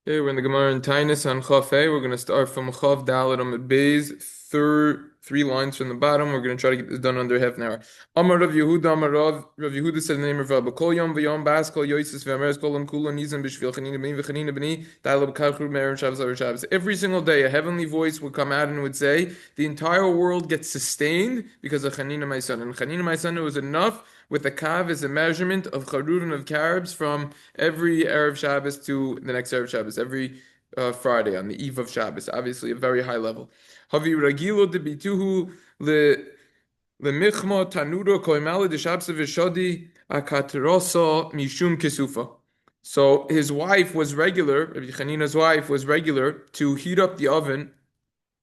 Okay, we're in the Gemara in Taanis on Chaf A. We're going to start from Chaf Dalet Amud Beis, third three lines from the bottom. We're going to try to get this done under half an hour. Amar Rav Yehuda, Rav Yehuda said the name of Rabbi Kol Yom V'Yom Bas Kol Yoisis V'Ameres Kol Am Kula Nizam B'Shvil Chanina B'ni V'Chanina B'ni Dalet B'Kachru Me'er Shabbos Aver Shabbos. Every single day, a heavenly voice would come out and would say, the entire world gets sustained because of Chanina, my son. And Chanina, my son, it was enough with a kav as a measurement of charudin of carbs from every Erev Shabbos to the next Erev Shabbos, every Friday on the eve of Shabbos. Obviously, a very high level. Havi ragilo de bituhu le lemichmo tanuro koimala de Shabbos v'shodi akatroso mishum kesufa. So his wife was regular, Rabbi Chanina's wife was regular to heat up the oven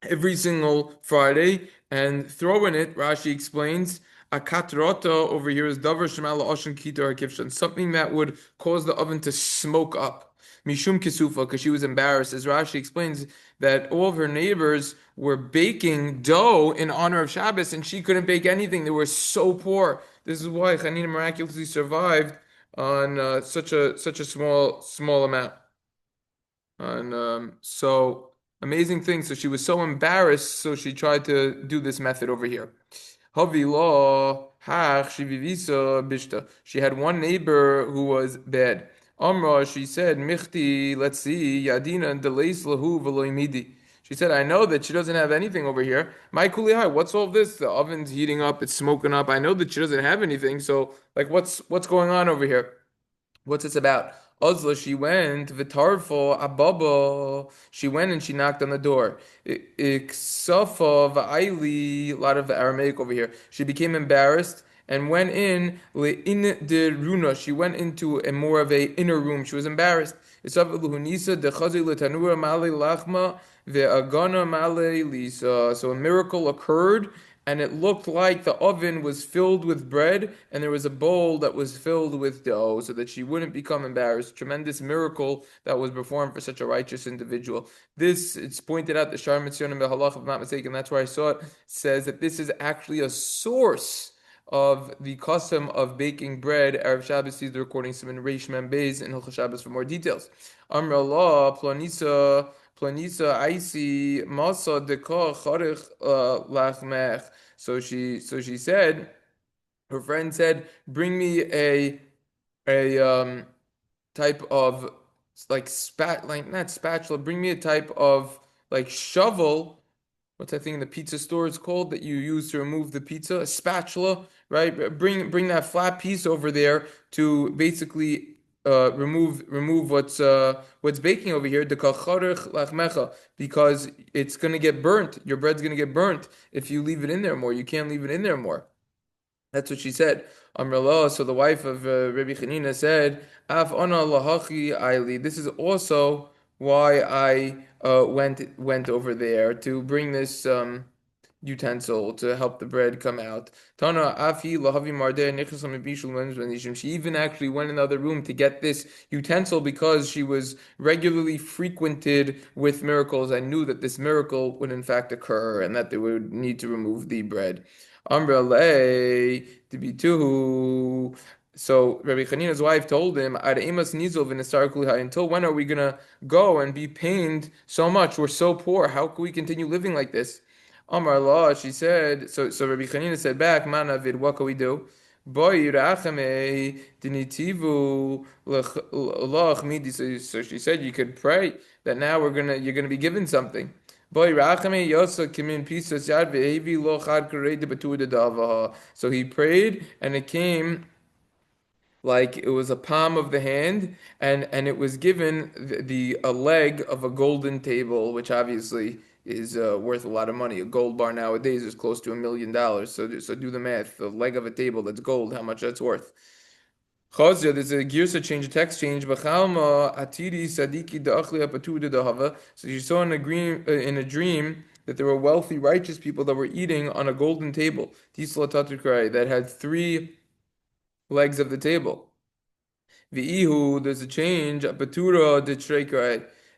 every single Friday and throw in it, Rashi explains, a katrota over here is davar shemala oshin kitar hakivshan, something that would cause the oven to smoke up. Mishum kisufa, because she was embarrassed. As Rashi explains, that all of her neighbors were baking dough in honor of Shabbos, and she couldn't bake anything. They were so poor. This is why Chanina miraculously survived on such a small amount. And so amazing thing. So she was so embarrassed, so she tried to do this method over here. Havila hach shivivisa bishta. She had one neighbor who was bad. Amra, she said, Michti, let's see, Yadina deleis lahu v'loimidi. She said, I know that she doesn't have anything over here. My kulihai, what's all this? The oven's heating up, it's smoking up. I know that she doesn't have anything. So, like, what's going on over here? What's this about? Ozla, she went, Vitarfo, Ababa. She went and she knocked on the door. Iksafa, Va'aili, a lot of Aramaic over here. She became embarrassed and went in, in de Runa. She went into a more of a inner room. She was embarrassed. Isav Luhunisa, de Chazi Letanura, Male Lachma, Ve'agana Male Lisa. So a miracle occurred and it looked like the oven was filled with bread and there was a bowl that was filled with dough so that she wouldn't become embarrassed. Tremendous miracle that was performed for such a righteous individual. This, it's pointed out, the Shar Mitzyonim Behalach, if I'm not mistaken, that's where I saw it, says that this is actually a source of the custom of baking bread. Erev Shabbos, sees the recording, some in Reish Mem Beis in Hilchos Shabbos for more details. Amra Allah, Planisa, Planisa Aisi Masa Deka Charich Lachmech. So she said, her friend said, bring me a type of like like not spatula, bring me a type of like shovel. What's that thing in the pizza store it's called that you use to remove the pizza? A spatula, right? Bring that flat piece over there to basically remove what's baking over here, because it's gonna get burnt. Your bread's gonna get burnt if you leave it in there more. You can't leave it in there more. That's what she said. Amrullah, so the wife of Rabbi Chanina said, Af ana lahachi aili. This is also why I went over there to bring this utensil to help the bread come out. Tana afi lahavi mardeh nichasam bishul menishim. She even actually went in the other room to get this utensil because she was regularly frequented with miracles. I knew that this miracle would in fact occur and that they would need to remove the bread. Amrale to be two. So Rabbi Chanina's wife told him, until when are we gonna go and be pained so much? We're so poor. How can we continue living like this? Amar Allah, she said, so Rabbi Chanina said back, Manavid, what can we do? Boy, rachame dinitivu lach midi. So she said you could pray that now you're gonna be given something. Boy, rachame yosa kimin pisas yad ve'evi lo chad karei de batu de davaha. So he prayed, and it came like it was a palm of the hand, and it was given a leg of a golden table, which obviously is worth a lot of money. A gold bar nowadays is close to $1 million. So do the math. The leg of a table that's gold, how much that's worth. Chazia, there's a girsa change, a text change. B'chalma atiri sadiki da'achli apatu da'hava. So you saw in a dream that there were wealthy, righteous people that were eating on a golden table. Tisla tatukrai, that had three legs of the table. V'ihu, there's a change, apatura de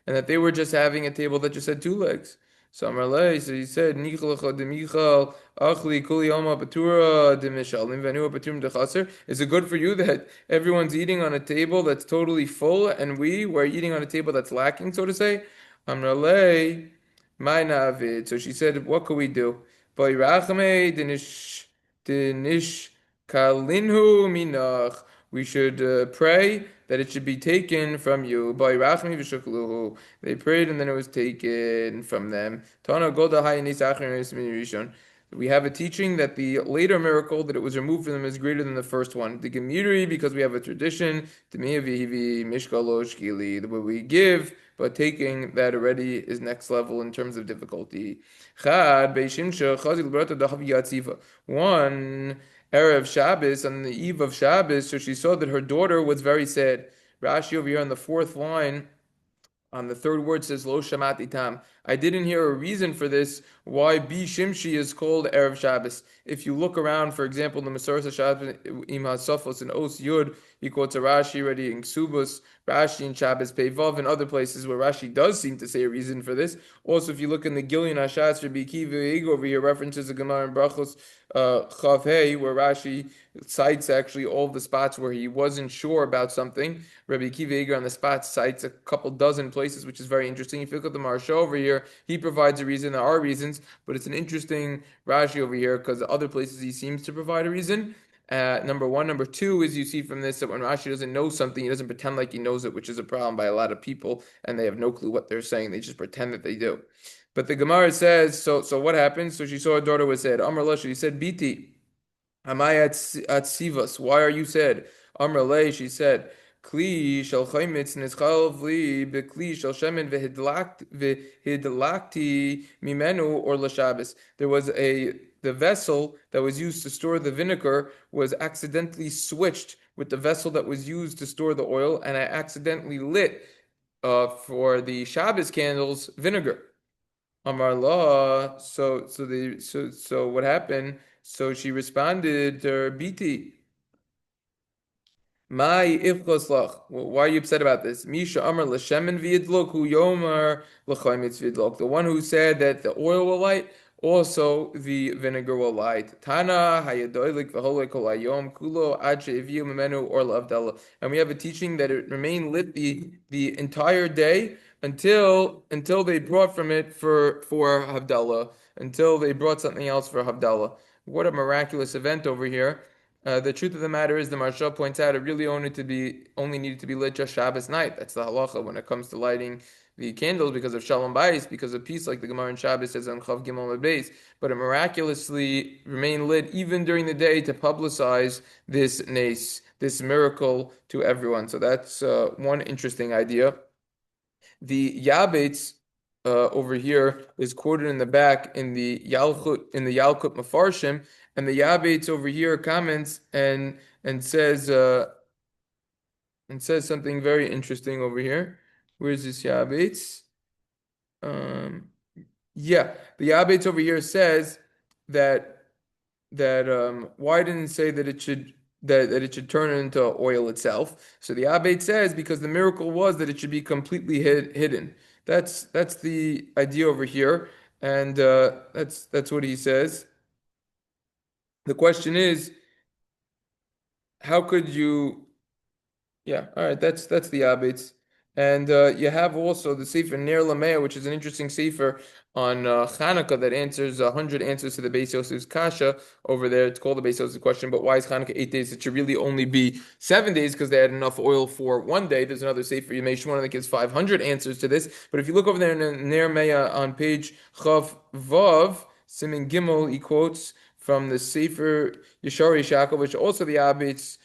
and that they were just having a table that just had two legs. So Amarle, so he said, Nichalacha de Michal, Achli Kuli Alma Patura de Mishalim, Venua Paturim de Chaser. Is it good for you that everyone's eating on a table that's totally full and we're eating on a table that's lacking, so to say? Amarle, my navid. So she said, what could we do? Vayrachame dinish kalinhu minach. We should pray that it should be taken from you. Vayrachme v'shukluhu. They prayed and then it was taken from them. Tana Golda Hayanis Acharis Rishon. We have a teaching that the later miracle that it was removed from them is greater than the first one. The Gemiri, because we have a tradition, the what we give, but taking that already is next level in terms of difficulty. One Erev Shabbos, on the eve of Shabbos, so she saw that her daughter was very sad. Rashi over here on the fourth line on the third word says lo shamati tam. I didn't hear a reason for this. Why B Shimshi is called Erev Shabbos. If you look around, for example, the Masorah Shabbos Ima Sofos and Os Yud, he quotes a Rashi already in Ksubos, Rashi in Shabbos Peivav, and other places where Rashi does seem to say a reason for this. Also, if you look in the Gilyon Hashas for Bikiva over here, references a Gemara in Brachos Chav Hey, where Rashi cites actually all the spots where he wasn't sure about something. Rabbi Akiva Eiger on the spot cites a couple dozen places, which is very interesting. If you look at the Maharsha over here, he provides a reason. There are reasons, but it's an interesting Rashi over here because the other places he seems to provide a reason. Number one. Number two is you see from this that when Rashi doesn't know something, he doesn't pretend like he knows it, which is a problem by a lot of people, and they have no clue what they're saying. They just pretend that they do. But the Gemara says, so what happened? So she saw her daughter was said, Amar Lasha, she said, Biti, Amai at Sivas, why are you sad? Amar Le, she said, Kli shel chaymitz nischal vli bekli shel shemen vehidlakti mimenu or l'shabbos. There was the vessel that was used to store the vinegar was accidentally switched with the vessel that was used to store the oil, and I accidentally lit for the Shabbos candles vinegar. Amar La. So what happened? So she responded to her Biti. My ifchos lach. Why are you upset about this? Misha Amar l'shemen v'yidlok hu yomar l'chaymitz v'yidlok. The one who said that the oil will light, also the vinegar will light. Tana hayadoilik v'holek kol hayom kulo ad she'eviu memenu or l'avdala. And we have a teaching that it remained lit the entire day until they brought from it for Havdalah, until they brought something else for Havdalah. What a miraculous event over here. The truth of the matter is, the Maharsha points out it really only needed to be lit just Shabbos night. That's the halacha when it comes to lighting the candles because of Shalom Bayis, because of peace, like the Gemara in Shabbos says on Chav Gimel Beis. But it miraculously remained lit even during the day to publicize this nace, this miracle to everyone. So that's one interesting idea. The Yabetz over here is quoted in the back in the Yalkut Mefarshim, and the Yabetz over here comments and says something very interesting over here. Where's this Yabetz? Yeah, the Yabetz over here says that why didn't it say that it should turn into oil itself? So the Abbate says because the miracle was that it should be completely hidden. That's the idea over here, and that's what he says. The question is, how could you? Yeah, all right, that's the Abates. And you have also the Sefer Ner Lamea, which is an interesting Sefer on Hanukkah that answers 100 answers to the Beis Yosef's Kasha over there. It's called the Beis Yosef question, but why is Hanukkah 8 days? It should really only be 7 days because they had enough oil for 1 day. There's another Sefer Yemei Shmona that gives 500 answers to this. But if you look over there in Ner Mea on page Chav Vav, Simin Gimel, he quotes from the Sefer Yeshari Shakal, which also the Abates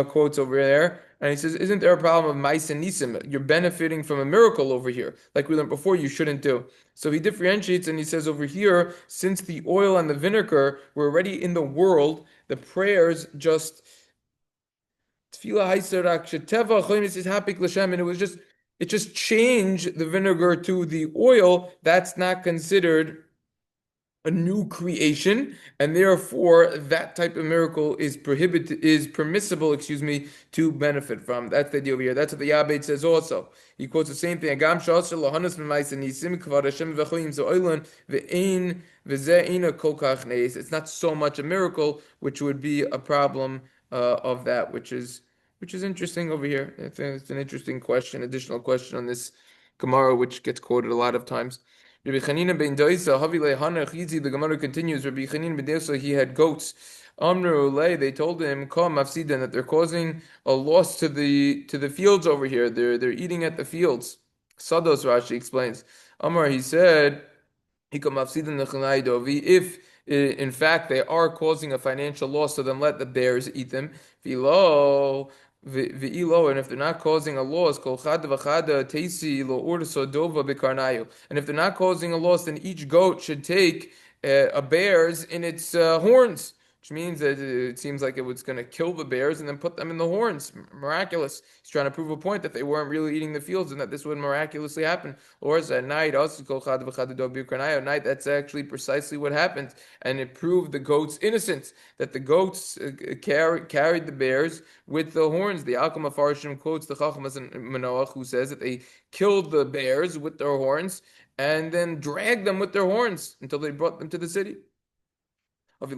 quotes over there. And he says, isn't there a problem of mais and nisim? You're benefiting from a miracle over here. Like we learned before, you shouldn't do. So he differentiates and he says over here, since the oil and the vinegar were already in the world, the prayers just tefillah haisarak sheteva choymis is hapik l'shem, and it just changed the vinegar to the oil. That's not considered a new creation, and therefore that type of miracle is permissible, excuse me, to benefit from. That's the idea over here. That's what the Yabed says also. He quotes the same thing. Agam shasher lahanas b'ma'asen nisim kvar Hashem v'choyim zo'olan ve'ein v'ze'ina kol kach neis. It's not so much a miracle, which would be a problem of that, which is interesting over here. It's an interesting question, additional question on this Gemara, which gets quoted a lot of times. Rabbi Chanina ben Doisa, Havile Hanach Yizi, the Gemara continues, Rabbi Chanina ben Doisa, he had goats. Amru Ulay, they told him, Come Mafsidan, that they're causing a loss to the fields over here. They're eating at the fields. Sados Rashi explains. Amar, he said, if in fact they are causing a financial loss, so then let the bears eat them. V'lo, and if they're not causing a loss, and if they're not causing a loss, then each goat should take a bear's in its horns, which means that it seems like it was going to kill the bears and then put them in the horns. Miraculous. He's trying to prove a point that they weren't really eating the fields and that this would miraculously happen. Or at night, at night, that's actually precisely what happened. And it proved the goats' innocence, that the goats carried the bears with the horns. The Alkama Farshim quotes the Chachmas and Manoach, who says that they killed the bears with their horns and then dragged them with their horns until they brought them to the city. Banya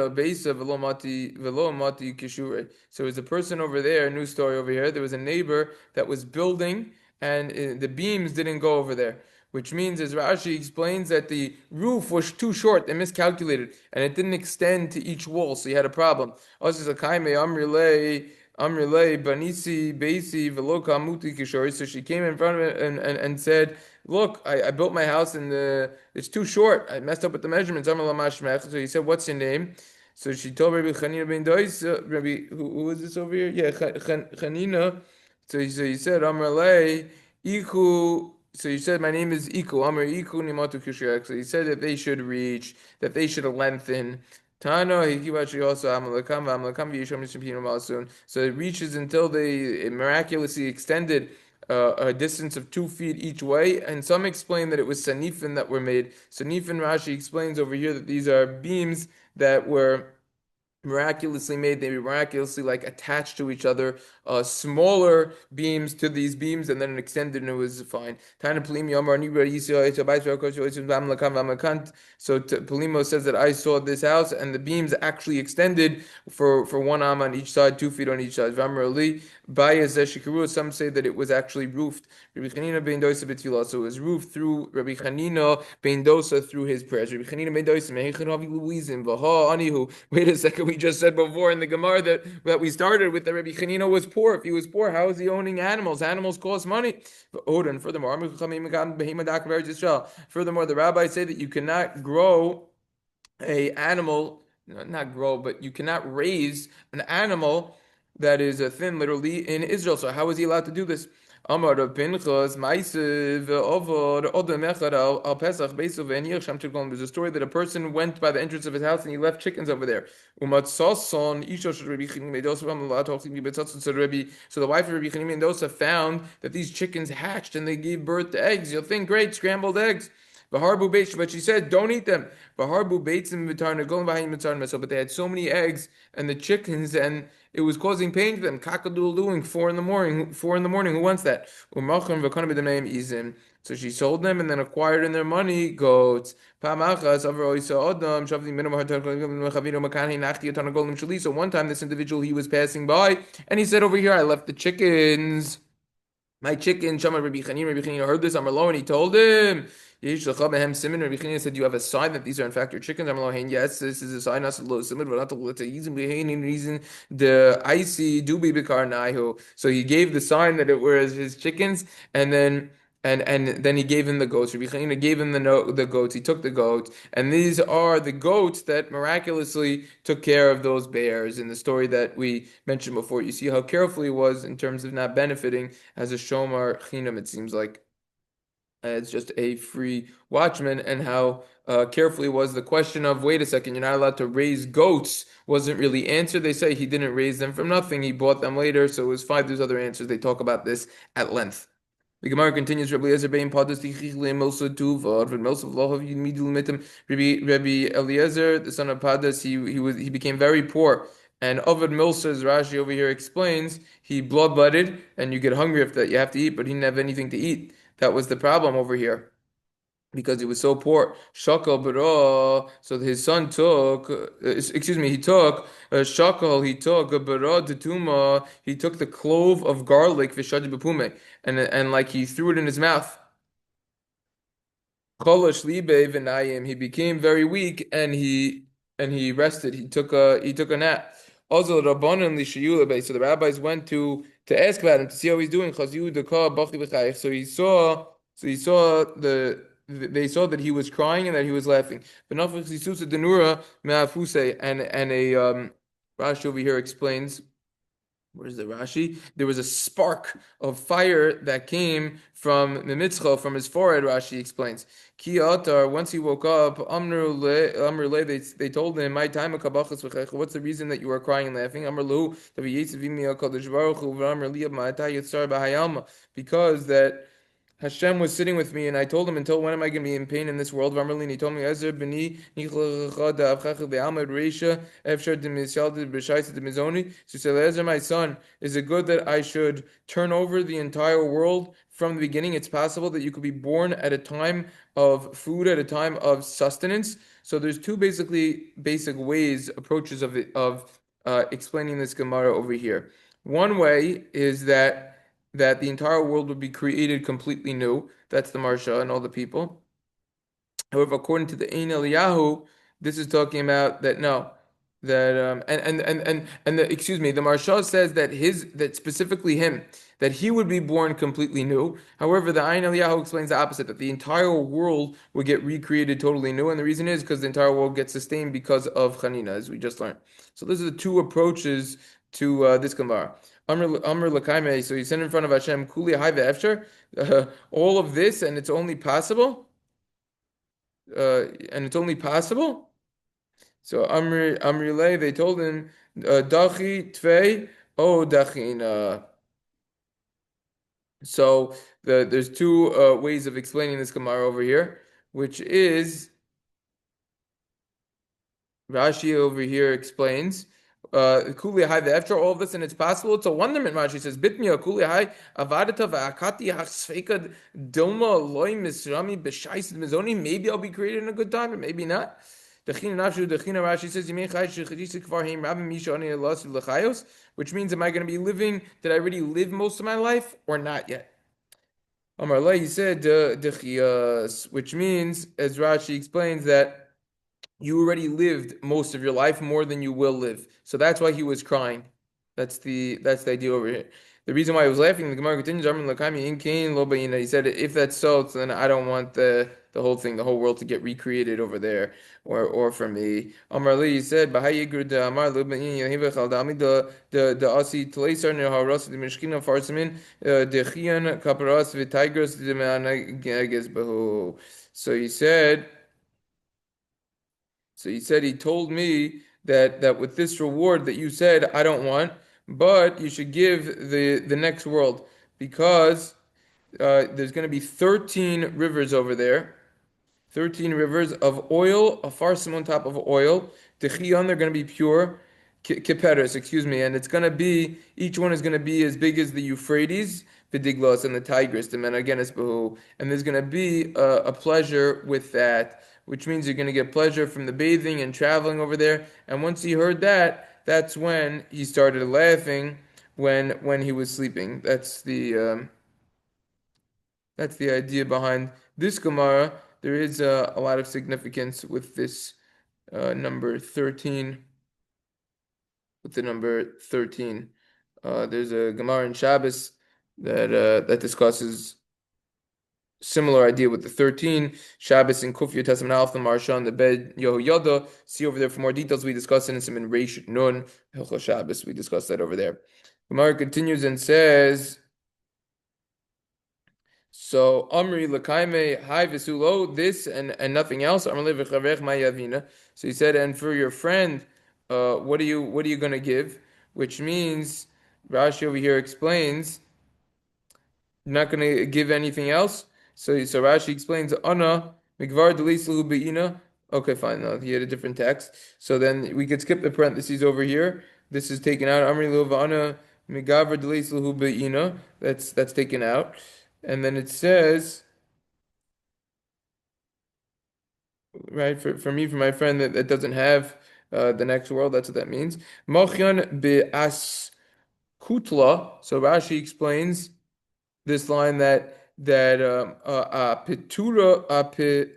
Besa Velo Mati Kishure. So there's a person over there, new story over here. There was a neighbor that was building and the beams didn't go over there. Which means, as Rashi explains, that the roof was too short, they miscalculated, and it didn't extend to each wall, so you had a problem. Also, Amrilei, Banisi, Basi, Veloka, Muti Kishori. So she came in front of it and said, Look, I built my house and it's too short. I messed up with the measurements. So he said, What's your name? So she told Rabbi Chanina ben Dois, Rabbi, who is this over here? Yeah, Chanina. So he said, Amrlei, Iku. So he said, My name is Iku. Amr Iku Nimatu Kishirak. So he said that they should reach, that they should lengthen. Tano, Hikivachi also Amalakam, Amalakam, Yisham Shapino Malasun. So it reaches until they miraculously extended a distance of 2 feet each way, and some explain that it was sanifin that were made. Sanifin Rashi explains over here that these are beams that were miraculously made. They were miraculously like attached to each other, smaller beams to these beams, and then it extended and it was fine. So Polimo says that I saw this house and the beams actually extended for one arm on each side, 2 feet on each side. Some say that it was actually roofed. Rabbi Chanina ben Dosa b'tfilah, so it was roofed through Rabbi Chanina ben Dosa through his prayers. Rabbi Chanina ben Dosa, wait a second, we just said before in the Gemara that we started with that Rabbi Chanina was poor. If he was poor, how is he owning animals? Animals cost money. Furthermore, the rabbis say that you cannot grow a animal, not grow, but you cannot raise an animal that is a thin, literally, in Israel. So how is he allowed to do this? Amar of Pinchas, Ma'isiv, Ovod, Odem Echad al Pesach, Beisov, and Yirsham Tikkun. There's a story that a person went by the entrance of his house and he left chickens over there. Umatsason, Isha Rabbi Chanim Mendoza, so the wife of Rabbi Chanim Mendoza found that these chickens hatched and they gave birth to eggs. You'll think, great, scrambled eggs. But she said, don't eat them. But they had so many eggs and the chickens, and it was causing pain to them. Cock-a-doodle-dooing, 4 in the morning. 4 in the morning. Who wants that? So she sold them and then acquired in their money goats. So one time, this individual, he was passing by and he said, over here, I left the chickens. My chicken, Shama Rabbi Chanina heard this, Amar and he told him, Rabbi Chanina said, you have a sign that these are in fact your chickens? Amar yes, this is a sign, not low simon, but not to reason the icy dubi bikar naihu. So he gave the sign that it was his chickens, and then then he gave him the goats. Rabbi Chanina gave him the goats. He took the goats, and these are the goats that miraculously took care of those bears in the story that we mentioned before. You see how careful he was in terms of not benefiting as a shomar chinam. It seems like it's just a free watchman, and how carefully was the question of, wait a second, you're not allowed to raise goats, wasn't really answered. They say he didn't raise them from nothing. He bought them later, so it was fine. There's other answers. They talk about this at length. The Gemara continues, Rabbi Eliezer bein padas tichich le'milsa tuvad, but milsa v'lochav yimidul mitim. Rabbi Eliezer, the son of Padas, he became very poor. And Ovid Milsa, as Rashi over here explains, he bloodletted, and you get hungry if that you have to eat, but he didn't have anything to eat. That was the problem over here because he was so poor. Shakal bara. So his son took, excuse me, he took shakal. He took a bara detuma. He took the clove of garlic v'shad bepume, and like he threw it in his mouth. Cholosh libe v'nayim. He became very weak, and he rested. He took a nap. Also, Rabbanan lishayulabe. So the rabbis went to ask about him to see how he's doing. Chaziu deka bachi b'chayich. So he saw they saw that he was crying and that he was laughing. V'nafach zisusa denura me'afuse. And a Rashi over here explains. Where's the Rashi? There was a spark of fire that came from the mitzvah, from his forehead, Rashi explains. Ki atar, once he woke up, Amr le, they told him, my time, what's the reason that you are crying and laughing? Amr lu, because that Hashem was sitting with me, and I told him, until when am I going to be in pain in this world? He told me, Ezer b'ni So he said, Ezer, my son, is it good that I should turn over the entire world from the beginning? It's possible that you could be born at a time of food, at a time of sustenance. So there's two basically basic ways, approaches of explaining this Gemara over here. One way is that the entire world would be created completely new. That's the Marsha and all the people. However, according to the Ein Eliyahu, this is talking about that no, that excuse me, the Marsha says that specifically him, that he would be born completely new. However, the Ein Eliyahu explains the opposite, that the entire world would get recreated totally new, and the reason is because the entire world gets sustained because of Chanina, as we just learned. So those are the two approaches to this Gemara. Amr Lakaime, so he said in front of Hashem, Kuli Hai Ve'efshar, all of this, and it's only possible, and it's only possible. So Amrilay, they told him, Dachi Tvei O Dachina. So there's two ways of explaining this Gemara over here, which is Rashi over here explains. Kuli hai after all of this, and it's possible. It's a wonderment. Rashi says, "Bitmiya kuli hai avadata va'akati hachsfeika dilma loy misrami b'shais mizoni." Maybe I'll be created in a good time, but maybe not. Dechina nafshu dechina. Rashi says, "Yimei chay shechadisik kvar heim rabbi misha ani elas l'chayos," which means, am I going to be living? Did I already live most of my life, or not yet? Amar Lay, he said, "Dechias," which means, as Rashi explains, that you already lived most of your life more than you will live. So that's why he was crying. That's the idea over here. The reason why he was laughing, the Gemara continues, he said, if that's so, then I don't want the whole thing, the whole world to get recreated over there, or for me. Amar Li, he said, the Asi Tleisar Neharas the Mishkina Farsamin Dechian Kaparas Vitigers Bahu. So he told me that with this reward that you said I don't want, but you should give the next world because there's going to be 13 rivers over there, 13 rivers of oil, a farsim on top of oil. Techion, they're going to be pure. Keperes, excuse me, and it's going to be, each one is going to be as big as the Euphrates, the Diglos, and the Tigris, the Menagenes Bahu. And there's going to be a pleasure with that, which means you're going to get pleasure from the bathing and traveling over there. And once he heard that, that's when he started laughing when he was sleeping. That's the idea behind this Gemara. There is a lot of significance with this number 13. With the number 13, there's a Gemara in Shabbos that discusses similar idea with the 13. Shabbos in Kufya Testament Alf the Marsha on the bed Yehoyada. See over there for more details. We discuss it in some in Reish Nun Hilchos Shabbos. We discussed that over there. Gemara continues and says. So Amri Lakaime Hai Visulo, this and nothing else. Amri V'Chavech Mayavina. So he said, and for your friend, what are you going to give? Which means Rashi over here explains You're not going to give anything else? So Rashi explains, Ana, Migvar Delislu Be'ina. Okay, fine. No, he had a different text. So then we could skip the parentheses over here. This is taken out. Amri Lu Ana, Migavar Delislu Be'ina. That's taken out. And then it says, right, for me, for my friend that doesn't have the next world, that's what that means. Mochyan Be'as Kutla. So Rashi explains this line that Petura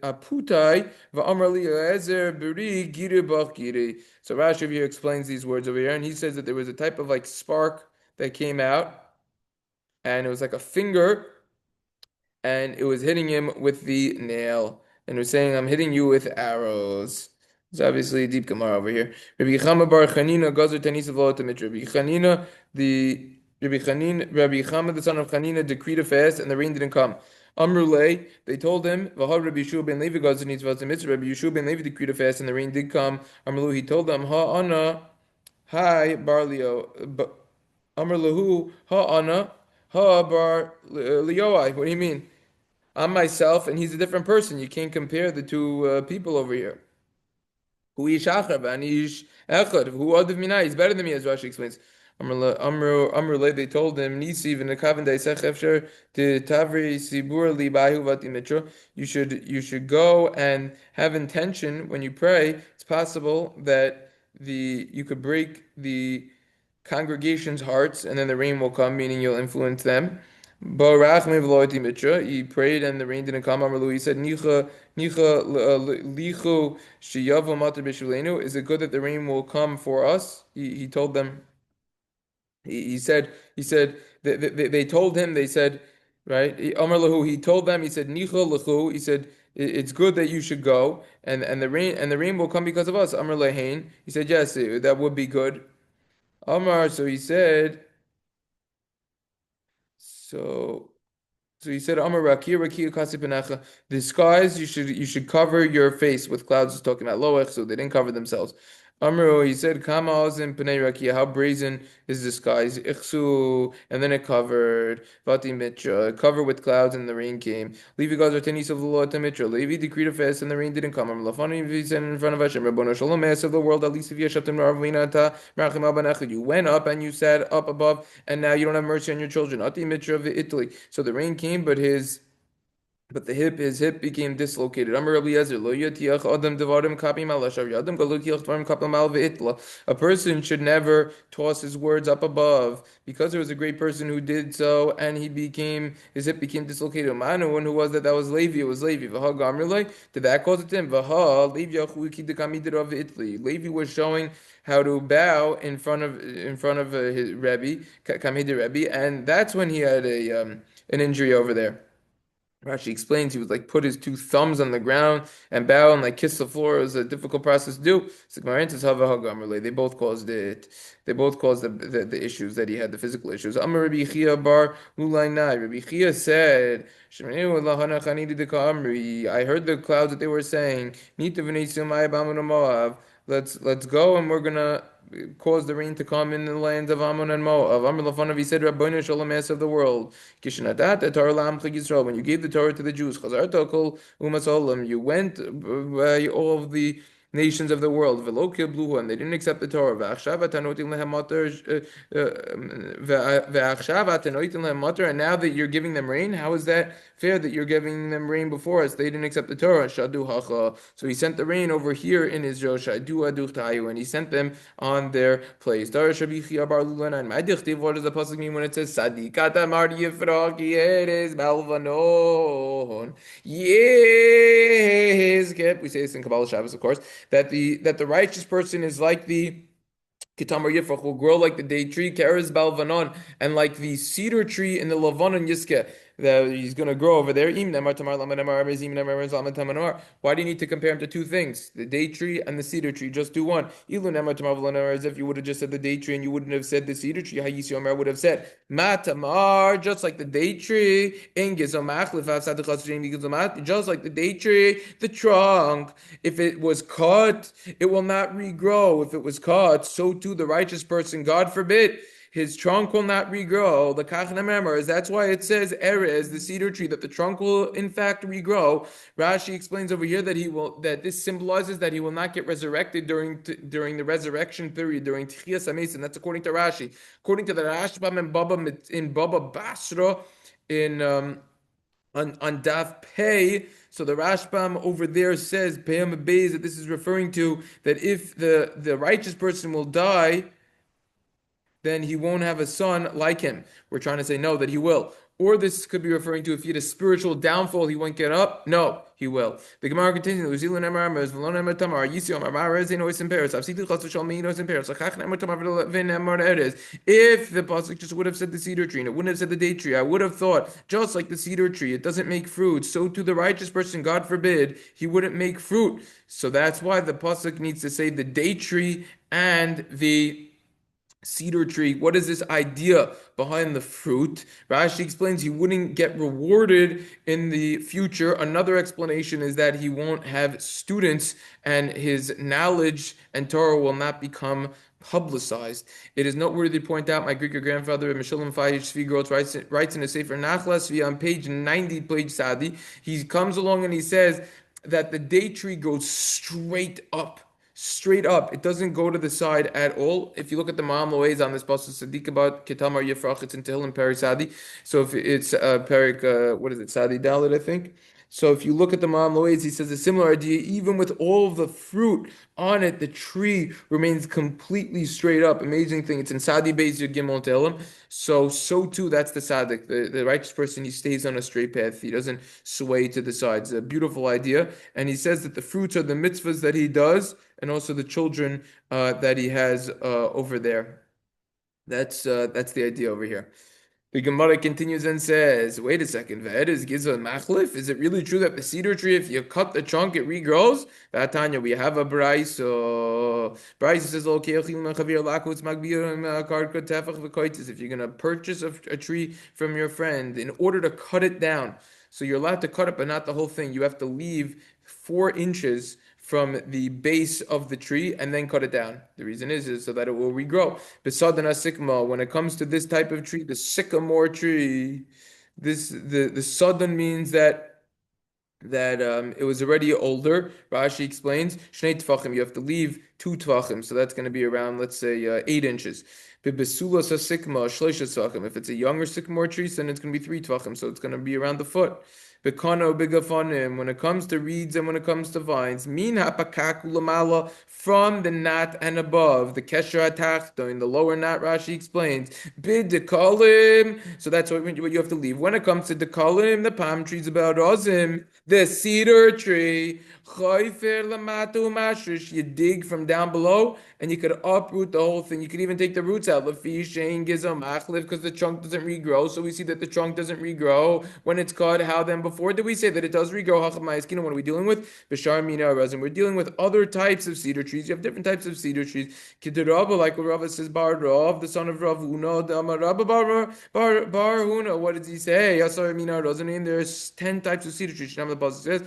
Aputai Va'amar li Eliezer Beri Giri Bach Giri. So Rashi here explains these words over here, and he says that there was a type of like spark that came out, and it was like a finger and it was hitting him with the nail, and it was saying, "I'm hitting you with arrows." It's obviously a deep Gemara over here. Rabbi Chama bar Chanina gazer Taanis of Rabbi Chanina, Rabbi Chama the son of Chanina decreed a fast, and the rain didn't come. Amrulay, they told him, "V'ha Rabbi Yeshua ben Levi gazer Taanis of mitzvah." Rabbi Yeshua ben Levi decreed a fast, and the rain did come. Amrulu, he told them, "Ha ana, hi barlio, Amrlahu, ha ana." Ha bar Leoi. What do you mean? I'm myself, and he's a different person. You can't compare the two people over here. Hu ish achar v'ani echad. Who adav minai? He's better than me, as Rashi explains. They told him, Nisi v'nekaven daisech efsher to tavri sibur li bahu vati mitra. You should go and have intention when you pray. It's possible that you could break the congregation's hearts, and then the rain will come, meaning you'll influence them. He prayed and the rain didn't come. He said, lichu sheyavo matar b'shulenu. Is it good that the rain will come for us? He told them. He said they told him. They said, right. He told them. He said, nicha lechu. He said, it's good that you should go, and the rain will come because of us. Amar lehain. He said, yes, that would be good. Amar. So So he said, Amar Rakia, Rakia Kasipanecha, the skies you should cover your face with clouds. He's talking about Loech, so they didn't cover themselves. Amru, he said, Kama Ozin Panei Rakia, how brazen is the skies? Ichsu, and then it covered. Vati Mitra, cover with clouds, and the rain came. Levi Gazar Tenis of the Lord to Mitra. Levi decreed a fast, and the rain didn't come. Lafani, he said in front of Hashem, Rabbono Shalom, mass of the world, at least if Yeshatim Ravina Ta, Rachim Abanechad. You went up and you sat up above, and now you don't have mercy on your children. Ati Mitra of Italy. So the rain came, but his hip became dislocated. Amar Rabbi Yezer, lo yatiach adam devarim kapim al hashav yadam galu tiach devarim kapim al ve'itla. A person should never toss his words up above, because there was a great person who did so, and his hip became dislocated. Manu, one who was that was Levi. It was Levi. V'ha gamirlei. Did that cause it to him? V'ha Levi achu kidekami of Italy. Levi was showing how to bow in front of his Rebbe, Kamid Rebbe, and that's when he had an injury over there. Rashi explains he would like put his two thumbs on the ground and bow and like kiss the floor. It was a difficult process to do. They both caused it. They both caused the issues that he had, the physical issues. Amar Rabbi Chia bar Ulaynai. Rabbi Chia said, I heard the clouds that they were saying, let's go and we're gonna cause the rain to come in the lands of Ammon and Moab. Amr Lafanav, he said, Rabbeinu Shalom of the world. Kishnadat the Torah Lamchig Yisrael. When you gave the Torah to the Jews, Chazar Tokol Umas Olam, you went by all of the nations of the world. Velokia Bluhu, and they didn't accept the Torah. And now that you're giving them rain, how is that fair that you're giving them rain before us? They didn't accept the Torah. Shadu Hacha. So he sent the rain over here in Israel. Shadu Aduch Tayu, and he sent them on their place. Darash Rabbi Chia bar Lulana. And my dichtiv, what does the pasuk mean when it says Sadikata Mar Yifraki Eres Balvanon? Yes, we say this in Kabbalah Shabbos, of course, that the righteous person is like the Kitamar Yifrach, will grow like the date tree, Keres Balvanon, and like the cedar tree in the Lavanon Yiske, that he's going to grow over there. Why do you need to compare him to two things? The date tree and the cedar tree. Just do one. As if you would have just said the date tree and you wouldn't have said the cedar tree. Hayisi would have said Matamar, just like the date tree. Just like the date tree, the trunk. If it was cut, it will not regrow. If it was cut, so too the righteous person, God forbid, his trunk will not regrow. The kachna memers. That's why it says erez, the cedar tree, that the trunk will in fact regrow. Rashi explains over here that he will that this symbolizes that he will not get resurrected during the resurrection period during Tchias Amesim. That's according to Rashi. According to the Rashbam in Baba Basra in on Daf Pei. So the Rashbam over there says Peyam Beis that this is referring to that if the righteous person will die, then he won't have a son like him. We're trying to say no, that he will. Or this could be referring to if he had a spiritual downfall, he won't get up. No, he will. The Gemara continues. If the pasuk just would have said the cedar tree and it wouldn't have said the date tree, I would have thought just like the cedar tree, it doesn't make fruit. So to the righteous person, God forbid, he wouldn't make fruit. So that's why the pasuk needs to say the date tree and the cedar tree. What is this idea behind the fruit? Rashi explains he wouldn't get rewarded in the future. Another explanation is that he won't have students and his knowledge and Torah will not become publicized. It is noteworthy to point out my Greek grandfather Meshulam Fayish Svigrot writes in a Sefer Nachlas on page 90, page Sadi. He comes along and he says that the date tree goes straight up. Straight up. It doesn't go to the side at all. If you look at the Ma'am Loez on this pasuk Sadiq about Ketamar Yefrach, it's in Tehillim Perik Sadi. So if it's Perik, what is it, Sadi Dalit, I think. So if you look at the Ma'am Loez, he says a similar idea. Even with all of the fruit on it, the tree remains completely straight up. Amazing thing. It's in Sadi Beis Yud Gimel Tehillim. So too, that's the Sadik. The righteous person, he stays on a straight path. He doesn't sway to the sides. A beautiful idea. And he says that the fruits are the mitzvahs that he does and also the children that he has over there. That's the idea over here. The Gemara continues and says, wait a second, is Gizah Machlif? Is it really true that the cedar tree, if you cut the trunk, it regrows? Tanya, we have a Brayso. Brayso says, if you're going to purchase a tree from your friend, in order to cut it down, so you're allowed to cut it, but not the whole thing. You have to leave 4 inches from the base of the tree and then cut it down. The reason is so that it will regrow. Besadana sikma, when it comes to this type of tree, the sycamore tree, the sudden means that it was already older. Rashi explains, Shnei Tfachim, you have to leave 2 Tfachim, so that's going to be around, let's say, 8 inches. If it's a younger sycamore tree, then it's going to be 3 Tfachim, so it's going to be around the foot. When it comes to reeds and when it comes to vines, min hapakakulamala, from the knot and above, the kesher hatachton, in the lower knot, Rashi explains, bidekalim, so that's what you have to leave. When it comes to dekalim, the palm trees about ozim, the cedar tree, chayfer lamatu mashrish, you dig from down below, and you could uproot the whole thing. You could even take the roots out, lafi shein gizam achlif, because the trunk doesn't regrow. So we see that the trunk doesn't regrow when it's cut. How then? Before did we say that it does regrow? What are we dealing with? Bishar mina razim. We're dealing with other types of cedar trees. You have different types of cedar trees. Kiderabba, like what Rava says, Bar Rav, the son of Rav Huna, Rabba Bar Huna. What does he say? Yasar mina razim. There's 10 types of cedar trees. Now the pasuk says,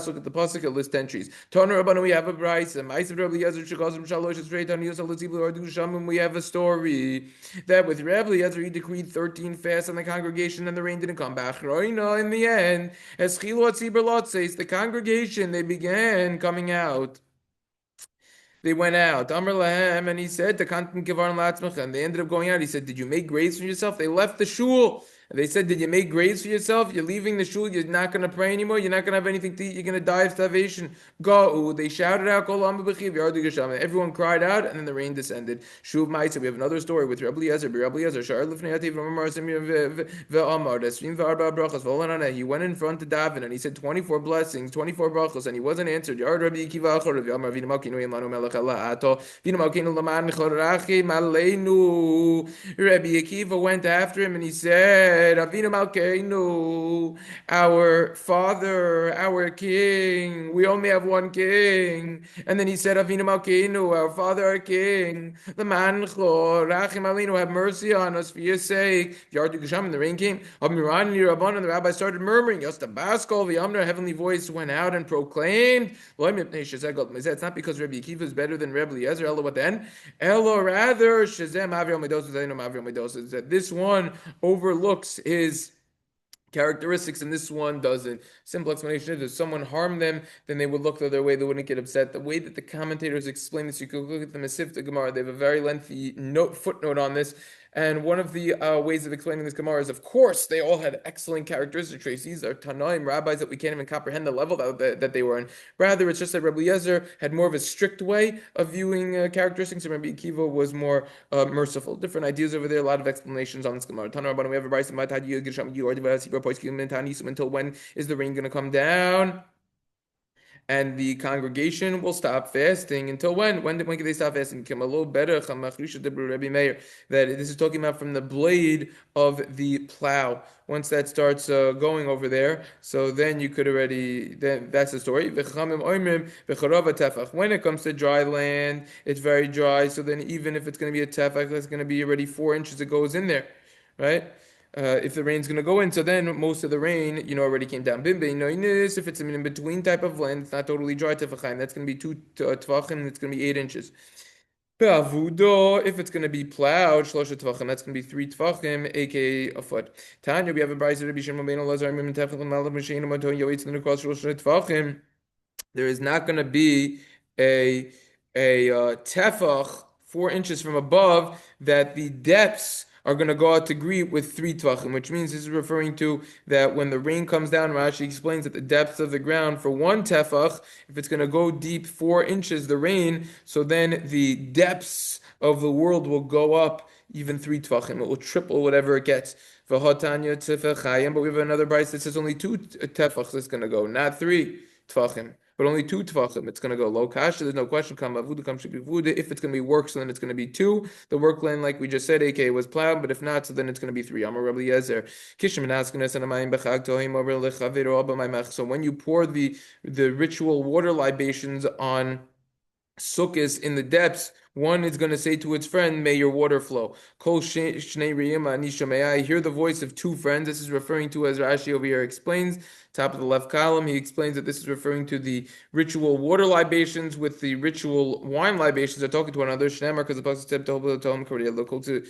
look at the pasuk. It lists 10 trees. Toner Rabban, we have a brayse. Ma'asav Rabbi Yezer shekazim shalosh esrei taniyos alatzibul ardu shamim. We have a story that with Rabbi Yezer he decreed 13 fasts on the congregation and the rain didn't come back. In the end, as says the congregation, they began coming out. They went out. Amr lahem, and he said, and they ended up going out. He said, did you make graves for yourself? They left the shul. And they said, did you make graves for yourself? You're leaving the shul. You're not going to pray anymore. You're not going to have anything to eat. You're going to die of starvation. Go. They shouted out. Everyone cried out, and then the rain descended. Shuv Ma'isa. We have another story with Rabbi Eliezer. He went in front to Daven, and he said 24 blessings, 24 brachos, and he wasn't answered. Rabbi Akiva went after him, and he said, said, Avinu Malkeinu, our father, our king. We only have one king. And then he said, Avinu Malkeinu, our father, our king. The mancho, Rachim Alinu, have mercy on us for your sake. Yardu Gesham, and the rain came. Amiran and Rabban, and the rabbi started murmuring. Yosta Baskol, the Amner, heavenly voice went out and proclaimed. It's not because Rabbi Akiva is better than Rabbi Eliezer. Ella, what then? Ella, rather, Shazem Avril Medosa, that this one overlooks his characteristics and this one doesn't. Simple explanation is if someone harmed them, then they would look the other way, they wouldn't get upset. The way that the commentators explain this, you could look at the Masifta Gemara, they have a very lengthy footnote on this. And one of the ways of explaining this Gemara is, of course, they all had excellent characteristic traits. These are Tanaim, rabbis that we can't even comprehend the level that they were in. Rather, it's just that Rabbi Yezer had more of a strict way of viewing characteristics, and Rabbi Akiva was more merciful. Different ideas over there, a lot of explanations on this Gemara. Tanur, we have a brayso until when is the rain going to come down? And the congregation will stop fasting until when? When can they stop fasting? That this is talking about from the blade of the plow. Once that starts going over there, so then you could already, then that's the story. When it comes to dry land, it's very dry, so then even if it's going to be a tefach, that's going to be already 4 inches that goes in there, right? If the rain's going to go in, so then most of the rain, already came down. If it's an in-between type of land, it's not totally dry tefachim, that's going to be 2 tvachim, and it's going to be 8 inches. If it's going to be plowed, shlosha tvachim, that's going to be 3 tvachim, aka a foot. Tanya, we have a brayso Rabbi Shimon ben Elazar, there is not going to be a tefach 4 inches from above that the depths are going to go out to greet with 3 tvachim, which means this is referring to that when the rain comes down, Rashi explains that the depth of the ground for 1 tefach, if it's going to go deep 4 inches, the rain, so then the depths of the world will go up even 3 tvachim. It will triple whatever it gets. But we have another brayso that says only 2 tefachs that's going to go, not 3 tvachim. But only 2 tvachim, it's going to go low kasha. There's no question. If it's going to be work, so then it's going to be 2. The work land, like we just said, AK was plowed, but if not, so then it's going to be 3. Amar Rabbi Yezer. So when you pour the ritual water libations on Sukkos in the depths, one is going to say to its friend, may your water flow. Kol shnei riyim anisha, may I hear the voice of 2 friends. This is referring to, as Rashi over here explains, top of the left column, he explains that this is referring to the ritual water libations with the ritual wine libations. They're talking to one another. Shneimar, because the pasuk said, "Tohu tohum korea lokol to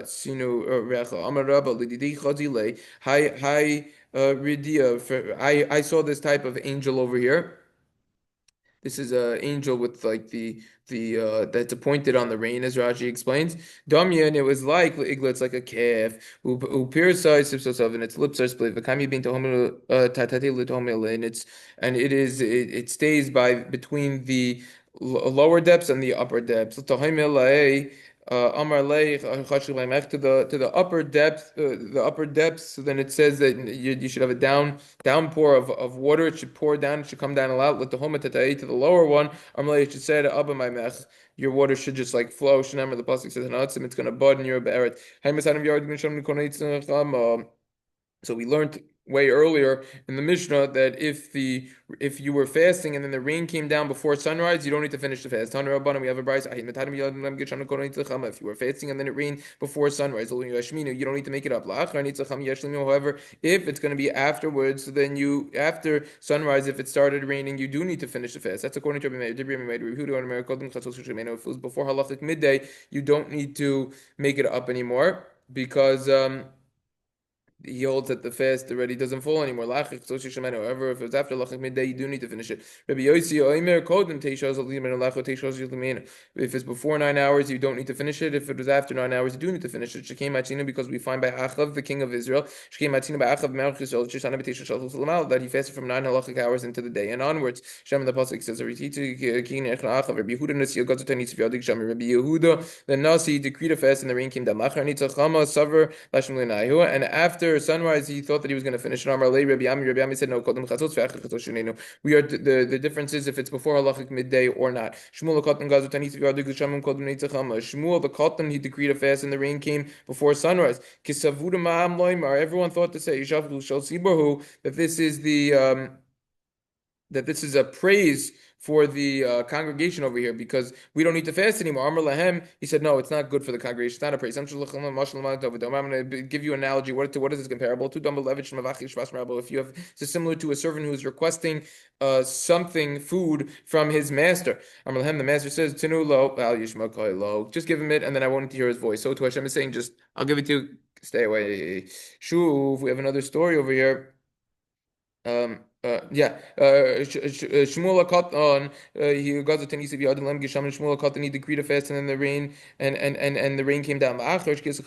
sinu recha." Amar Rabba lididi chazile. Hi, Ridia. I saw this type of angel over here. This is an angel with like the that's appointed on the rain, as Rashi explains. Damyan, it was like it's like a calf who pierces and its lips are split. And it stays by between the lower depths and the upper depths. Amar to the upper depth, the upper depths. So then it says that you should have a downpour of water. It should pour down. It should come down a lot. Let the homa tatai to the lower one. Amar it should say to Abba my mech. Your water should just like flow. Shneimar, the pasuk says it's going to bud in your beret. So we learned way earlier in the Mishnah that if you were fasting and then the rain came down before sunrise, you don't need to finish the fast. We have a brayso. If you were fasting and then it rained before sunrise, you don't need to make it up. However, if it's going to be afterwards, then after sunrise, if it started raining, you do need to finish the fast. That's according to Rabbi Meir. If it was before halachic midday, you don't need to make it up anymore because he holds that the fast already doesn't fall anymore. However, if it's after lachik midday, you do need to finish it. If it's before 9 hours, you don't need to finish it. If it was after 9 hours, you do need to finish it. Because we find by Achav, the king of Israel, that he fasted from 9 halachic hours into the day and onwards. Shem the pasuk says, Rabbi Yehuda, the Nasi decreed a fast and the rain came down. And after after sunrise, he thought that he was going to finish it. Rabbi Ami said, no, we are the difference is if it's before halachic midday or not. Shmuel the Katan, he decreed a fast and the rain came before sunrise. Everyone thought to say that this is a praise for the congregation over here because we don't need to fast anymore. Amr Lahem, he said, no, it's not good for the congregation. It's not a praise. I'm going to give you an analogy. What is this comparable to? If you have, it's similar to a servant who is requesting something, food from his master. Amr Lahem, the master says, Tinu lo, lo, just give him it, and then I won't need to hear his voice. So to Hashem is saying, just, I'll give it to you, stay away. Shuv, we have another story over here. Yeah. Shmuel Katan, he got the Taanis of Yadin Lem Gisham, and Shmuel Katan, he decreed a fast, and then the rain and the rain came down. After Sons of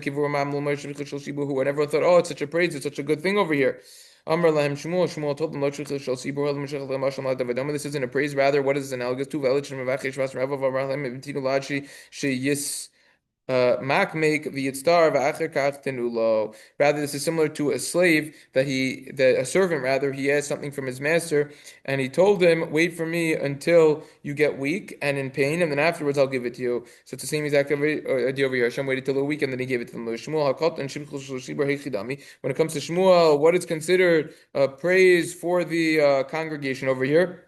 Kivur Mam Lomar Shul Shibu, and everyone thought, oh, it's such a praise, it's such a good thing over here. Amr Lahem Shmuel told them, this isn't a praise, rather, what is this analogous to? Mak make v'yitztar v'acher kach tenulo. Rather, this is similar to a slave that a servant rather, he asked something from his master, and he told him, "Wait for me until you get weak and in pain, and then afterwards I'll give it to you." So it's the same exact idea over here. Hashem waited till the week, and then he gave it to them. Shmuel hakot and when it comes to Shmuel, what is considered praise for the congregation over here?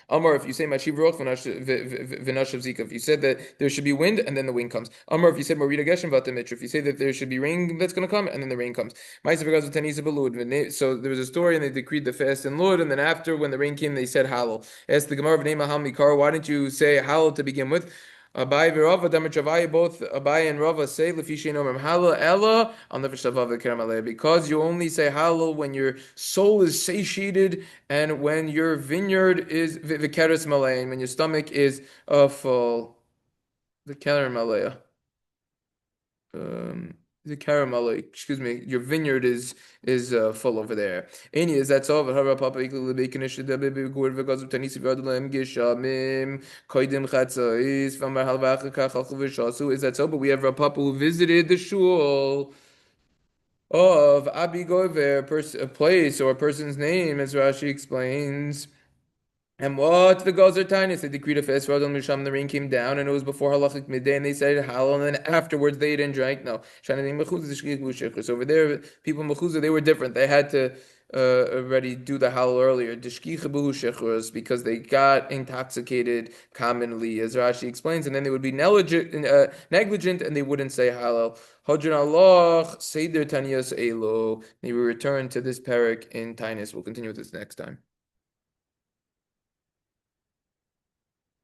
Amar, if you say Mashiv Roch v'nashav Zika, if you said that there should be wind and then the wind comes. Amar, if you said Marita Geshem v'atamitra, if you say that there should be rain that's going to come and then the rain comes. So there was a story and they decreed the fast in Lud, and then after when the rain came they said Halal. Asked the Gemara v'nei Mahal Mikar, why didn't you say Halal to begin with? Abai v'Rava, Damar both Abai and Rava say Lefishay Nomem Halal Ella on the V'Shavav v'Kerem, because you only say Halal when your soul is satiated and when your vineyard is v'Keres Malay, when your stomach is full. The Kerem Malaya. The caramel, excuse me, your vineyard is full over there. Any is that's all. Is that so? But we have a papa who visited the shul of Abi Gover, a place or a person's name, as Rashi explains. And what the Gazer Taanis, they decreed a fast for Adam Misham, the rain came down, and it was before halachic midday, and they said halal, and then afterwards they didn't drink. No, so over there, people in Mechuzah, they were different. They had to already do the halal earlier, because they got intoxicated commonly, as Rashi explains, and then they would be negligent, and they wouldn't say halal. Hadran Allah, Seder Tanias Elo. May we return to this parak in Taanis. We'll continue with this next time.